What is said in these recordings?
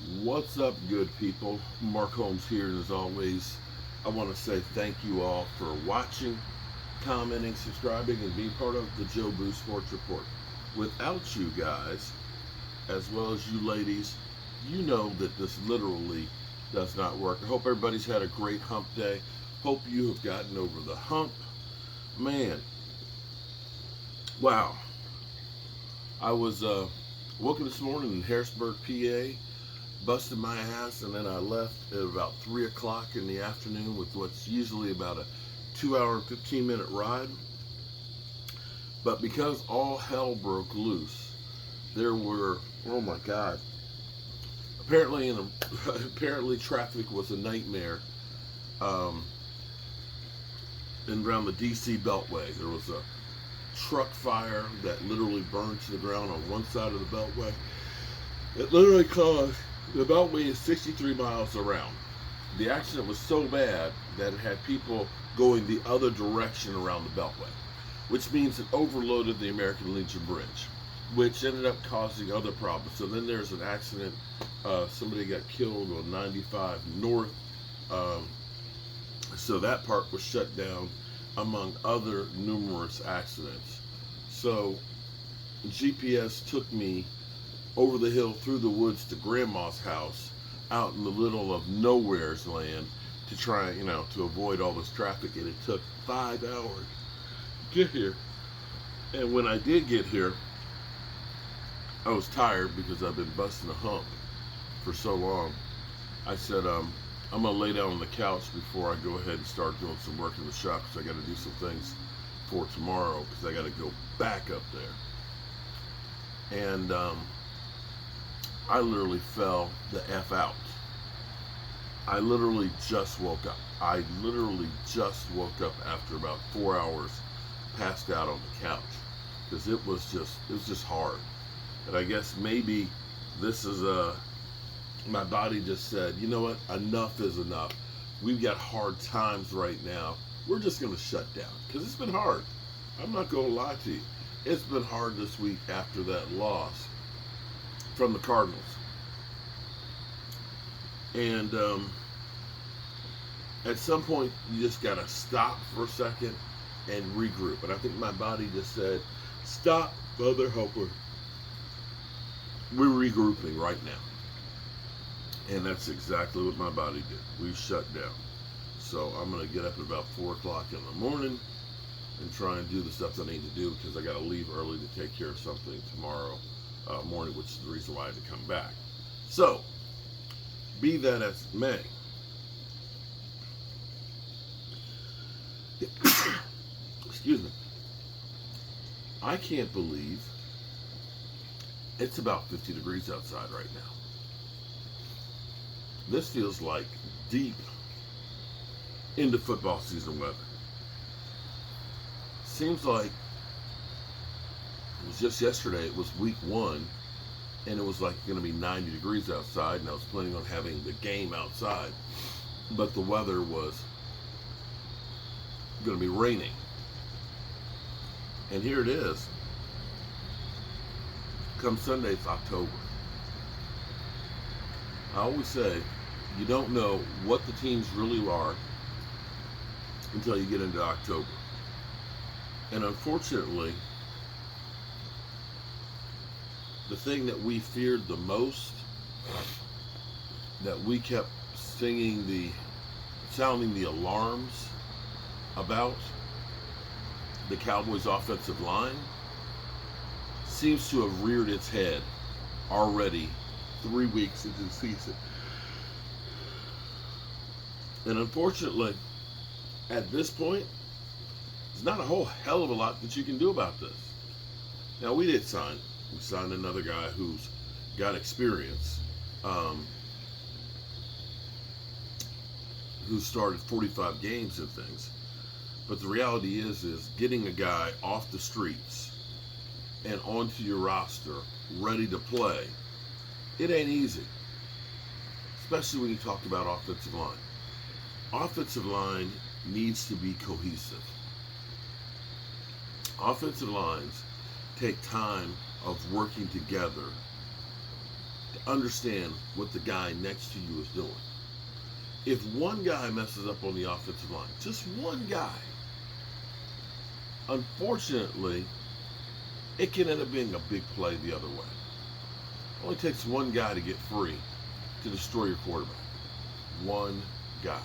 What's up, good people? Mark Holmes here, and as always, I want to say thank you all for watching, commenting, subscribing, and being part of the Joe Boo Sports Report. Without you guys, as well as you ladies, you know that this literally does not work. I hope everybody's had a great hump day. Hope you have gotten over the hump. Man, wow. I was woken this morning in Harrisburg, PA, busted my ass, and then I left at about 3 o'clock in the afternoon with what's usually about a 2 hour and 15-minute ride. But because all hell broke loose, there were, oh my God, apparently traffic was a nightmare um, around the DC Beltway. There was a truck fire that literally burned to the ground on one side of the Beltway. It literally caused, the Beltway is 63 miles around. The accident was so bad that it had people going the other direction around the Beltway, which means it overloaded the American Legion Bridge, which ended up causing other problems. So then there's an accident. Somebody got killed on 95 North. Um, so that part was shut down, among other numerous accidents. So GPS took me over the hill through the woods to grandma's house out in the middle of nowhere's land to try, to avoid all this traffic. And it took 5 hours to get here. And when I did get here, I was tired because I've been busting a hump for so long. I said, I'm going to lay down on the couch before I go ahead and start doing some work in the shop because I got to do some things for tomorrow because I got to go back up there. And I literally fell the F out. I literally just woke up. I literally just woke up after about 4 hours passed out on the couch because it was just hard. And I guess maybe this is my body just said, you know what, enough is enough. We've got hard times right now. We're just going to shut down because it's been hard. I'm not going to lie to you. It's been hard this week after that loss from the Cardinals. And at some point, you just got to stop for a second and regroup. And I think my body just said, stop, mother helper. We're regrouping right now. And that's exactly what my body did. We shut down. So I'm going to get up at about 4 o'clock in the morning and try and do the stuff I need to do because I got to leave early to take care of something tomorrow morning, which is the reason why I had to come back. So, be that as it may, excuse me, I can't believe it's about 50 degrees outside right now. This feels like deep into football season weather. Seems like it was just yesterday, it was week one, and it was like going to be 90 degrees outside, and I was planning on having the game outside, but the weather was going to be raining. And here it is. Come Sunday, it's October. I always say, you don't know what the teams really are until you get into October. And unfortunately, the thing that we feared the most, that we kept sounding the alarms about, the Cowboys' offensive line, seems to have reared its head already 3 weeks into the season. And unfortunately, at this point, there's not a whole hell of a lot that you can do about this. Now, we signed another guy who's got experience, who started 45 games and things. But the reality is getting a guy off the streets and onto your roster, ready to play, it ain't easy. Especially when you talk about offensive line. Offensive line needs to be cohesive. Offensive lines take time of working together to understand what the guy next to you is doing. If one guy messes up on the offensive line, just one guy, unfortunately, it can end up being a big play the other way. It only takes one guy to get free to destroy your quarterback. One guy.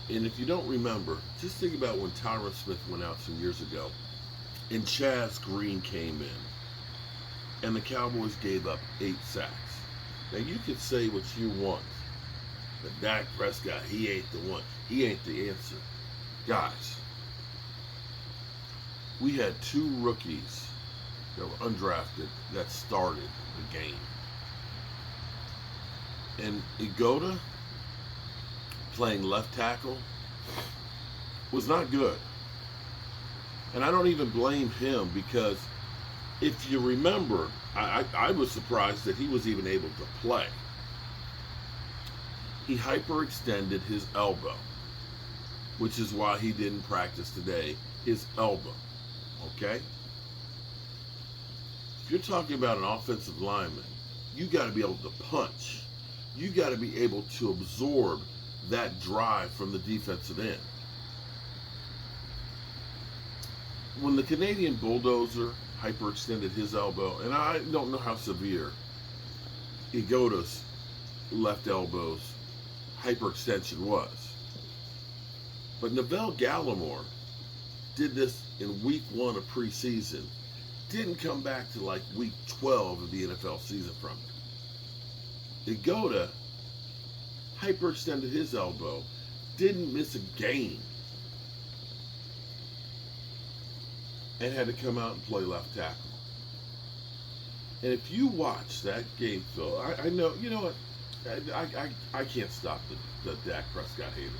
And if you don't remember, just think about when Tyron Smith went out some years ago and Chaz Green came in and the Cowboys gave up 8 sacks. Now you could say what you want, but Dak Prescott, he ain't the one. He ain't the answer. Guys, we had 2 rookies that were undrafted that started the game. And Igoda, playing left tackle, was not good. And I don't even blame him, because if you remember, I was surprised that he was even able to play. He hyperextended his elbow, which is why he didn't practice today, his elbow. Okay? If you're talking about an offensive lineman, you got to be able to punch. You got to be able to absorb that drive from the defensive end. When the Canadian Bulldozer hyperextended his elbow, and I don't know how severe Igoda's left elbow's hyperextension was, but Neville Gallimore did this in week 1 of preseason, didn't come back to like week 12 of the NFL season from it. Igoda hyperextended his elbow, didn't miss a game, and had to come out and play left tackle. And if you watch that game, Phil, I know, you know what, I can't stop the Dak Prescott haters.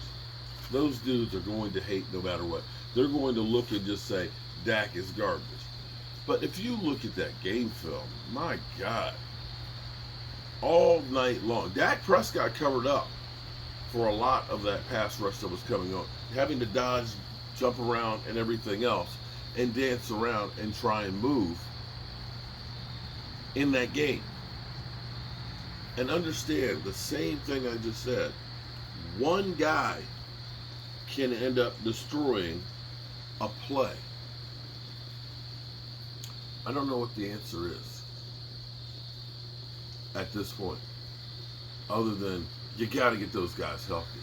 Those dudes are going to hate no matter what. They're going to look and just say, Dak is garbage. But if you look at that game film, my God, all night long, Dak Prescott covered up for a lot of that pass rush that was coming on, having to dodge, jump around, and everything else, and dance around and try and move in that game. And understand the same thing I just said. One guy can end up destroying a play. I don't know what the answer is at this point, other than you got to get those guys healthy.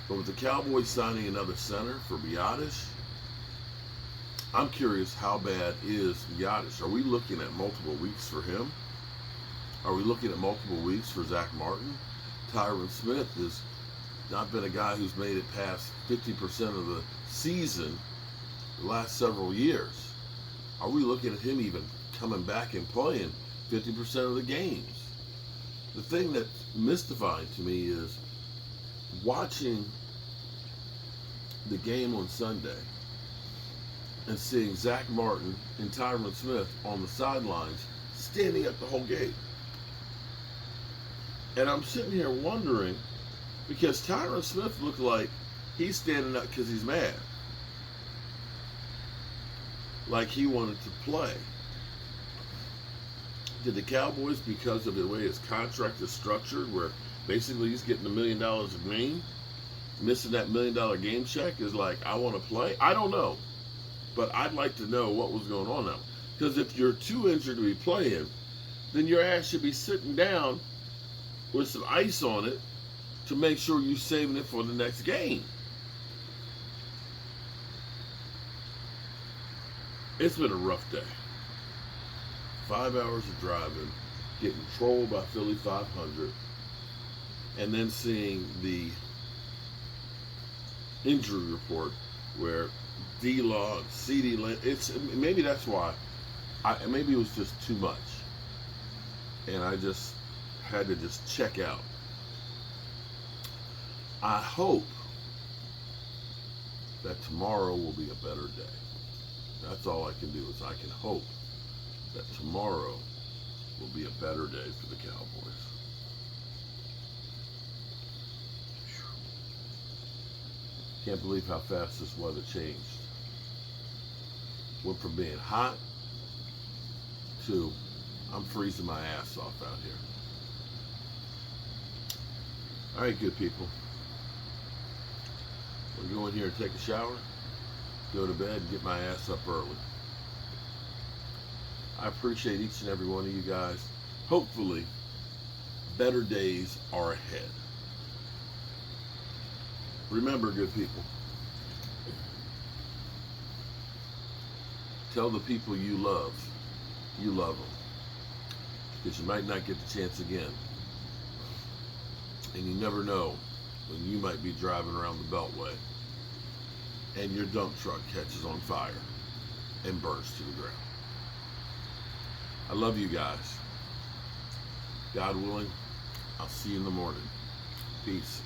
But with the Cowboys signing another center for Biadasz, I'm curious, how bad is Biadasz? Are we looking at multiple weeks for him? Are we looking at multiple weeks for Zach Martin? Tyron Smith has not been a guy who's made it past 50% of the season the last several years. Are we looking at him even coming back and playing 50% of the games? The thing that's mystifying to me is watching the game on Sunday and seeing Zach Martin and Tyron Smith on the sidelines standing up the whole game. And I'm sitting here wondering, because Tyron Smith looked like he's standing up because he's mad. Like he wanted to play. Did the Cowboys, because of the way his contract is structured, where basically he's getting $1 million a game, missing that $1 million game check, is like, I want to play? I don't know. But I'd like to know what was going on now. Because if you're too injured to be playing, then your ass should be sitting down with some ice on it to make sure you're saving it for the next game. It's been a rough day. 5 hours of driving, getting trolled by Philly 500, and then seeing the injury report where D-Law, CD, it's maybe that's why. Maybe it was just too much, and I just had to just check out. I hope that tomorrow will be a better day. That's all I can do, is I can hope that tomorrow will be a better day for the Cowboys. Can't believe how fast this weather changed. Went from being hot to I'm freezing my ass off out here. All right, good people. We'll go in here and take a shower, go to bed, and get my ass up early. I appreciate each and every one of you guys. Hopefully, better days are ahead. Remember, good people, tell the people you love them. Because you might not get the chance again. And you never know when you might be driving around the Beltway and your dump truck catches on fire and burns to the ground. I love you guys. God willing, I'll see you in the morning. Peace.